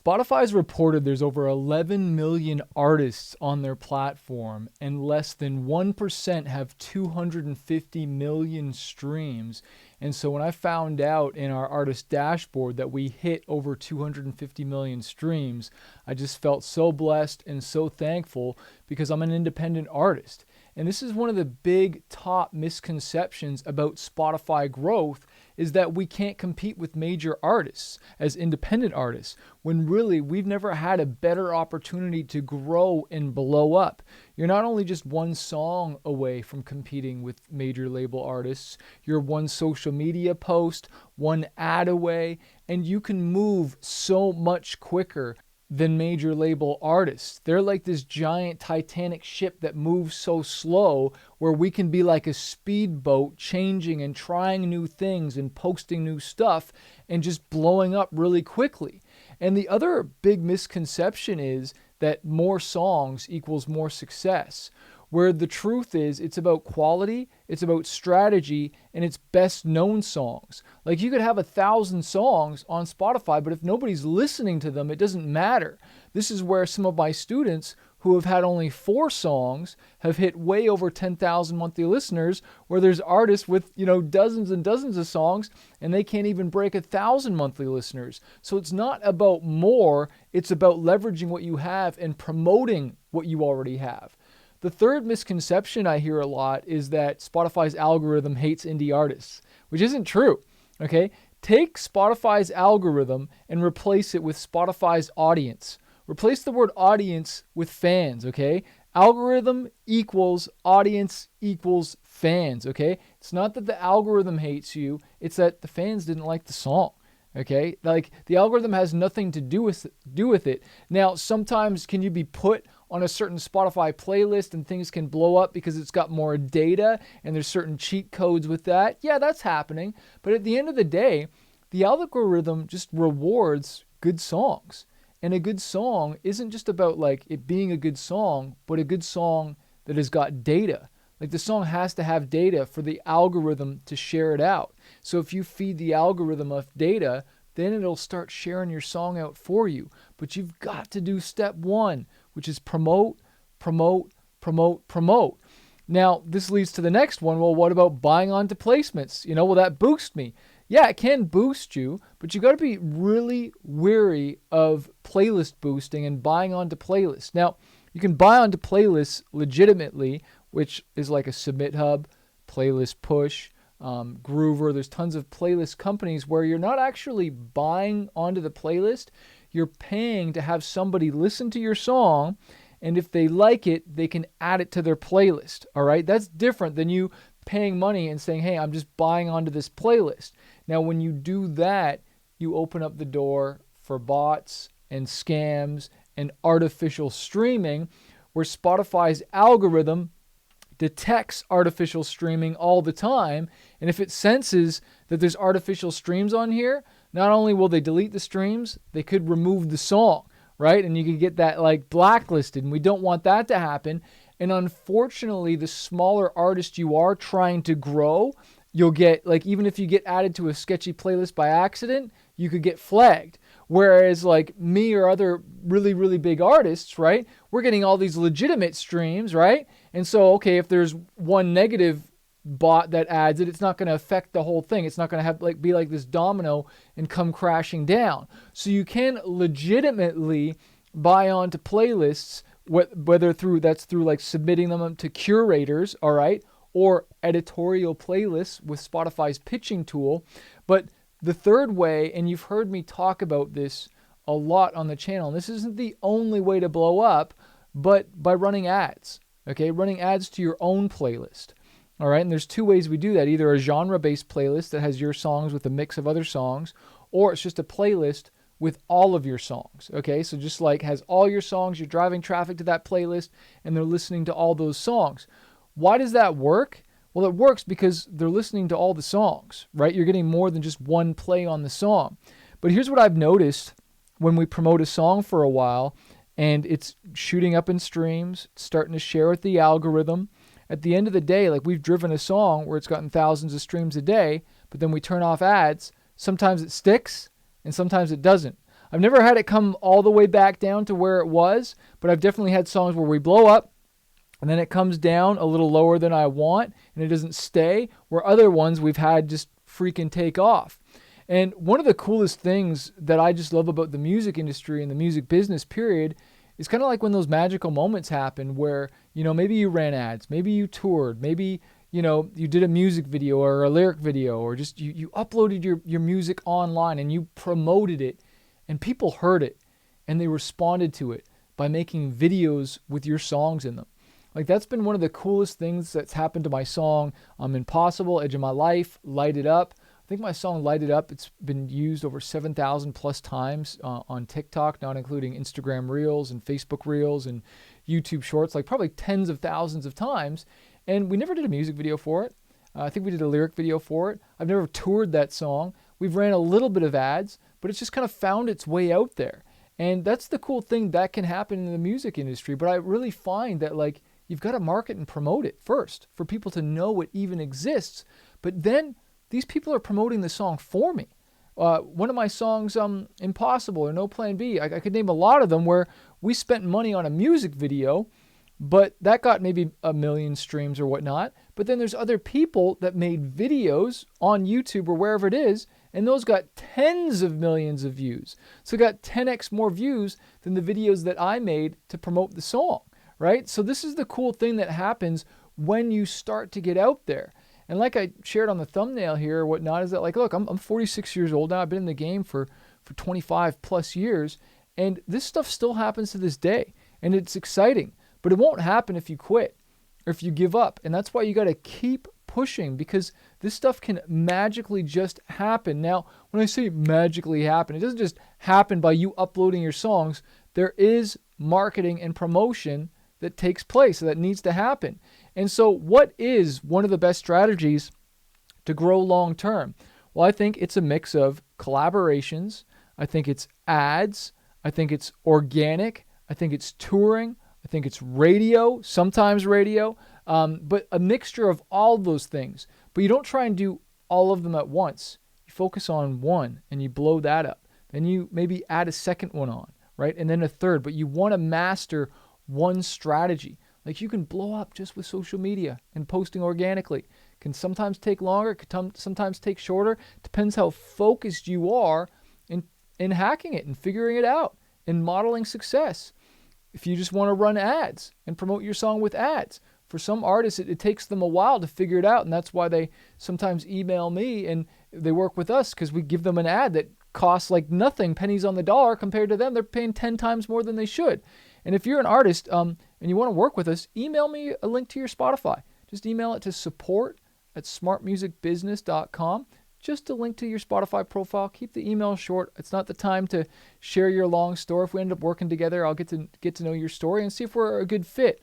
Spotify's reported there's over 11 million artists on their platform, and less than 1% have 250 million streams. And so when I found out in our artist dashboard that we hit over 250 million streams, I just felt so blessed and so thankful because I'm an independent artist. And this is one of the big top misconceptions about Spotify growth, is that we can't compete with major artists as independent artists, when really we've never had a better opportunity to grow and blow up. You're not only just one song away from competing with major label artists, you're one social media post, one ad away, and you can move so much quicker than major label artists. They're like this giant Titanic ship that moves so slow, where we can be like a speedboat, changing and trying new things and posting new stuff and just blowing up really quickly. And the other big misconception is that more songs equals more success, where the truth is it's about quality, it's about strategy, and it's best known songs. Like, you could have 1,000 songs on Spotify, but if nobody's listening to them, it doesn't matter. This is where some of my students who have had only 4 songs have hit way over 10,000 monthly listeners, where there's artists with, dozens and dozens of songs, and they can't even break 1,000 monthly listeners. So it's not about more, it's about leveraging what you have and promoting what you already have. The third misconception I hear a lot is that Spotify's algorithm hates indie artists, which isn't true, okay? Take Spotify's algorithm and replace it with Spotify's audience. Replace the word audience with fans, okay? Algorithm equals audience equals fans, okay? It's not that the algorithm hates you, it's that the fans didn't like the song. Okay, like the algorithm has nothing to do with it. Now, sometimes can you be put on a certain Spotify playlist and things can blow up because it's got more data and there's certain cheat codes with that? Yeah, that's happening. But at the end of the day, the algorithm just rewards good songs. And a good song isn't just about like it being a good song, but a good song that has got data. Like, the song has to have data for the algorithm to share it out. So if you feed the algorithm enough data, then it'll start sharing your song out for you. But you've got to do step 1, which is promote, promote, promote, promote. Now, this leads to the next one. Well, what about buying onto placements? Will that boost me? Yeah, it can boost you, but you got to be really wary of playlist boosting and buying onto playlists. Now, you can buy onto playlists legitimately, which is like a Submit Hub, Playlist Push, Groover. There's tons of playlist companies where you're not actually buying onto the playlist. You're paying to have somebody listen to your song, and if they like it, they can add it to their playlist. All right? That's different than you paying money and saying, hey, I'm just buying onto this playlist. Now, when you do that, you open up the door for bots and scams and artificial streaming, where Spotify's algorithm detects artificial streaming all the time. And if it senses that there's artificial streams on here, not only will they delete the streams, they could remove the song, right? And you could get that like blacklisted, and we don't want that to happen. And unfortunately, the smaller artist you are trying to grow, you'll get, like, even if you get added to a sketchy playlist by accident, you could get flagged. Whereas like me or other really, really big artists, right, we're getting all these legitimate streams, right? And so, okay, if there's one negative bot that adds it, it's not going to affect the whole thing. It's not going to have be like this domino and come crashing down. So you can legitimately buy onto playlists, whether through like submitting them to curators, all right, or editorial playlists with Spotify's pitching tool. But the third way, and you've heard me talk about this a lot on the channel, and this isn't the only way to blow up, but by running ads, okay? Running ads to your own playlist, all right? And there's 2 ways we do that, either a genre-based playlist that has your songs with a mix of other songs, or it's just a playlist with all of your songs, okay? So just like has all your songs, you're driving traffic to that playlist, and they're listening to all those songs. Why does that work? Well, it works because they're listening to all the songs, right? You're getting more than just one play on the song. But here's what I've noticed when we promote a song for a while and it's shooting up in streams, starting to share with the algorithm. At the end of the day, like, we've driven a song where it's gotten thousands of streams a day, but then we turn off ads. Sometimes it sticks and sometimes it doesn't. I've never had it come all the way back down to where it was, but I've definitely had songs where we blow up and then it comes down a little lower than I want and it doesn't stay, where other ones we've had just freaking take off. And one of the coolest things that I just love about the music industry and the music business period is kind of like when those magical moments happen where, maybe you ran ads, maybe you toured, maybe, you did a music video or a lyric video, or just you uploaded your music online and you promoted it and people heard it and they responded to it by making videos with your songs in them. Like, that's been one of the coolest things that's happened to my song, Impossible, Edge of My Life, Light It Up. I think my song Light It Up, it's been used over 7,000 plus times on TikTok, not including Instagram Reels and Facebook Reels and YouTube Shorts, like probably tens of thousands of times. And we never did a music video for it. I think we did a lyric video for it. I've never toured that song. We've ran a little bit of ads, but it's just kind of found its way out there. And that's the cool thing that can happen in the music industry. But I really find that, like, you've got to market and promote it first for people to know it even exists. But then these people are promoting the song for me. One of my songs, Impossible or No Plan B, I could name a lot of them where we spent money on a music video, but that got maybe 1 million streams or whatnot. But then there's other people that made videos on YouTube or wherever it is, and those got tens of millions of views. So it got 10x more views than the videos that I made to promote the song, right? So this is the cool thing that happens when you start to get out there. And like I shared on the thumbnail here or whatnot, is that, like, look, I'm 46 years old now. I've been in the game for 25 plus years, and this stuff still happens to this day, and it's exciting. But it won't happen if you quit or if you give up. And that's why you got to keep pushing, because this stuff can magically just happen. Now, when I say magically happen, it doesn't just happen by you uploading your songs. There is marketing and promotion that takes place, that needs to happen. And so what is one of the best strategies to grow long term? Well, I think it's a mix of collaborations. I think it's ads. I think it's organic. I think it's touring. I think it's radio, sometimes radio, but a mixture of all those things. But you don't try and do all of them at once. You focus on one and you blow that up. Then you maybe add a second one on, right? And then a third. But you want to master one strategy. Like, you can blow up just with social media and posting organically. Can sometimes take longer, can sometimes take shorter. Depends how focused you are in hacking it and figuring it out and modeling success. If you just want to run ads and promote your song with ads, for some artists, it takes them a while to figure it out. And that's why they sometimes email me and they work with us, because we give them an ad that costs like nothing, pennies on the dollar, compared to them. They're paying 10 times more than they should. And if you're an artist and you want to work with us, email me a link to your Spotify. Just email it to support@smartmusicbusiness.com. Just a link to your Spotify profile. Keep the email short. It's not the time to share your long story. If we end up working together, I'll get to know your story and see if we're a good fit.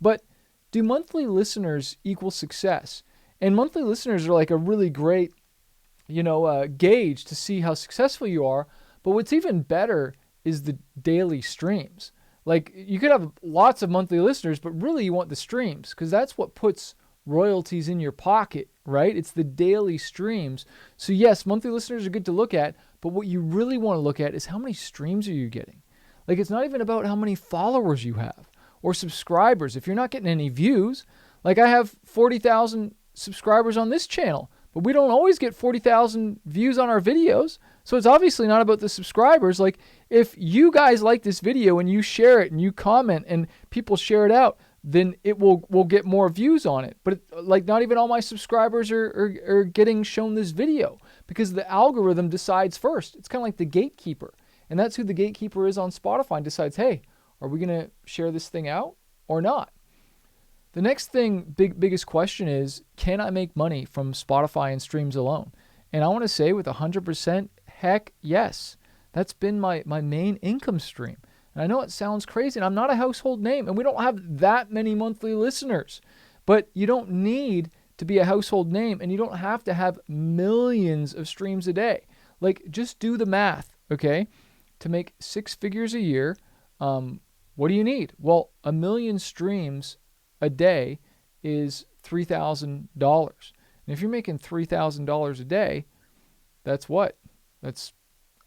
But do monthly listeners equal success? And monthly listeners are like a really great, gauge to see how successful you are. But what's even better is the daily streams. Like, you could have lots of monthly listeners, but really you want the streams, because that's what puts royalties in your pocket, right? It's the daily streams. So yes, monthly listeners are good to look at, but what you really want to look at is how many streams are you getting? Like, it's not even about how many followers you have or subscribers. If you're not getting any views, like, I have 40,000 subscribers on this channel, but we don't always get 40,000 views on our videos. So it's obviously not about the subscribers. Like, if you guys like this video and you share it and you comment and people share it out, then it will get more views on it. But like, not even all my subscribers are getting shown this video, because the algorithm decides first. It's kind of like the gatekeeper. And that's who the gatekeeper is on Spotify, and decides, hey, are we going to share this thing out or not? The next thing, biggest question is, can I make money from Spotify and streams alone? And I want to say with 100%, heck yes. That's been my main income stream. And I know it sounds crazy, and I'm not a household name, and we don't have that many monthly listeners. But you don't need to be a household name, and you don't have to have millions of streams a day. Like, just do the math, okay? To make 6 figures a year, what do you need? Well, 1 million streams a day is $3,000. And if you're making $3,000 a day, that's what? That's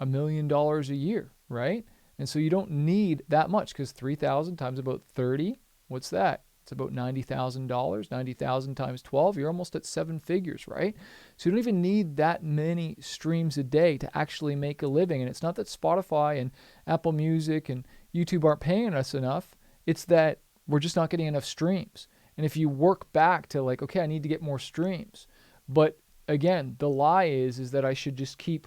$1 million a year, right? And so you don't need that much, because 3,000 times about 30, what's that? It's about $90,000. 90,000 times 12, you're almost at seven figures, right? So you don't even need that many streams a day to actually make a living. And it's not that Spotify and Apple Music and YouTube aren't paying us enough. It's that we're just not getting enough streams. And if you work back to like, okay, I need to get more streams. But again, the lie is that I should just keep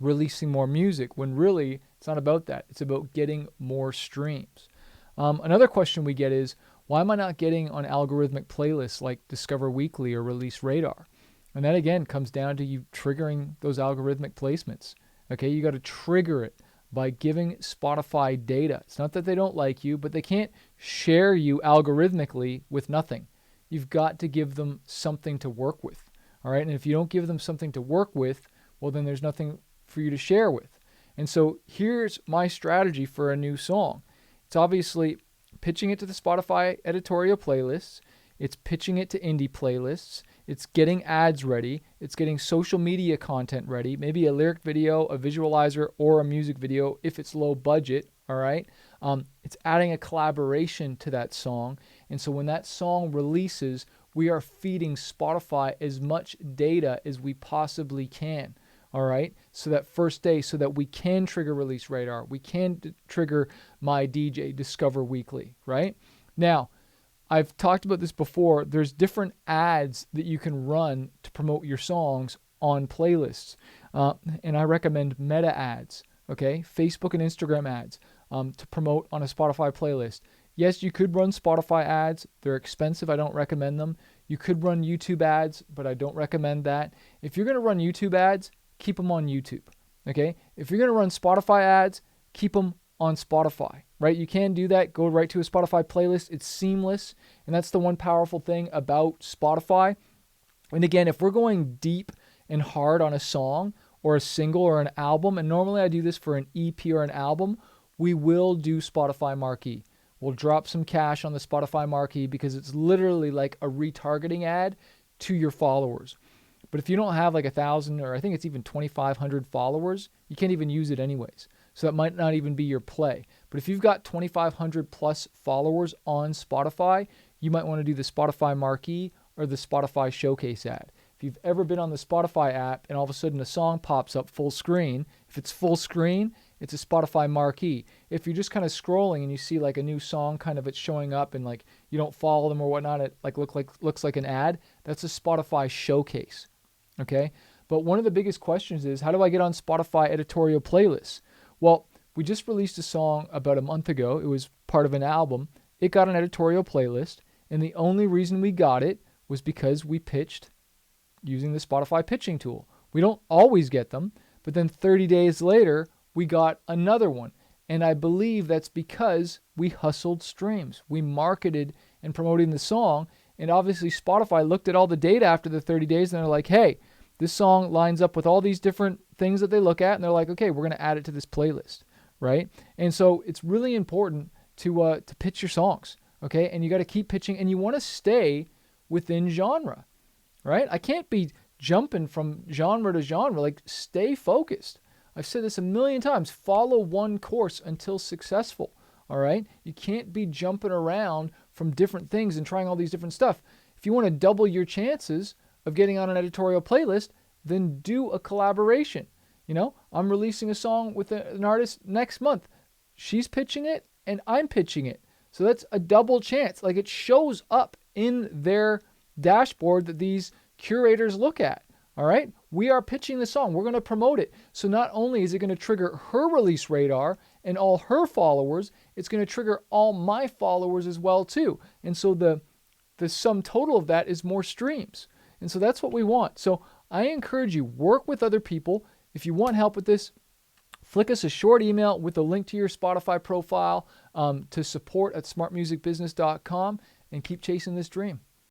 releasing more music, when really it's not about that. It's about getting more streams. Another question we get is, why am I not getting on algorithmic playlists like Discover Weekly or Release Radar? And that again comes down to you triggering those algorithmic placements. Okay, you got to trigger it by giving Spotify data. It's not that they don't like you, but they can't share you algorithmically with nothing. You've got to give them something to work with. All right, and if you don't give them something to work with, well, then there's nothing for you to share with. And so here's my strategy for a new song. It's obviously pitching it to the Spotify editorial playlists. It's pitching it to indie playlists. It's getting ads ready. It's getting social media content ready, maybe a lyric video, a visualizer, or a music video if it's low budget, all right? It's adding a collaboration to that song. And so when that song releases, we are feeding Spotify as much data as we possibly can. All right, so that first day, so that we can trigger Release Radar, we can trigger my DJ Discover Weekly, right? Now, I've talked about this before. There's different ads that you can run to promote your songs on playlists, and I recommend meta ads, okay? Facebook and Instagram ads to promote on a Spotify playlist. Yes, you could run Spotify ads. They're expensive. I don't recommend them. You could run YouTube ads, but I don't recommend that. If you're going to run YouTube ads, keep them on YouTube, okay? If you're going to run Spotify ads, keep them on Spotify, right? You can do that. Go right to a Spotify playlist. It's seamless, and that's the one powerful thing about Spotify. And again, if we're going deep and hard on a song or a single or an album, and normally I do this for an EP or an album, we will do Spotify Marquee. We'll drop some cash on the Spotify Marquee because it's literally like a retargeting ad to your followers. But if you don't have like 1,000, or I think it's even 2,500 followers, you can't even use it anyways. So that might not even be your play. But if you've got 2,500 plus followers on Spotify, you might want to do the Spotify Marquee or the Spotify Showcase ad. If you've ever been on the Spotify app and all of a sudden a song pops up full screen, if it's full screen, it's a Spotify Marquee. If you're just kind of scrolling and you see like a new song kind of it's showing up and like you don't follow them or whatnot, it like looks like an ad, that's a Spotify Showcase. Okay, but one of the biggest questions is, how do I get on Spotify editorial playlists? Well, we just released a song about a month ago. It was part of an album. It got an editorial playlist, and the only reason we got it was because we pitched using the Spotify pitching tool. We don't always get them, but then 30 days later, we got another one. And I believe that's because we hustled streams. We marketed and promoted the song. And obviously Spotify looked at all the data after the 30 days and they're like, hey, this song lines up with all these different things that they look at. And they're like, okay, we're going to add it to this playlist, right? And so it's really important to pitch your songs, okay? And you got to keep pitching, and you want to stay within genre, right? I can't be jumping from genre to genre. Like, stay focused. I've said this a million times. Follow one course until successful, all right? You can't be jumping around from different things and trying all these different stuff. If you want to double your chances of getting on an editorial playlist, then do a collaboration. You know, I'm releasing a song with an artist next month. She's pitching it and I'm pitching it. So that's a double chance. Like, it shows up in their dashboard that these curators look at. All right, we are pitching the song. We're going to promote it. So not only is it going to trigger her Release Radar and all her followers, it's going to trigger all my followers as well too. And so the sum total of that is more streams. And so that's what we want. So I encourage you, work with other people. If you want help with this, flick us a short email with a link to your Spotify profile to support@smartmusicbusiness.com, and keep chasing this dream.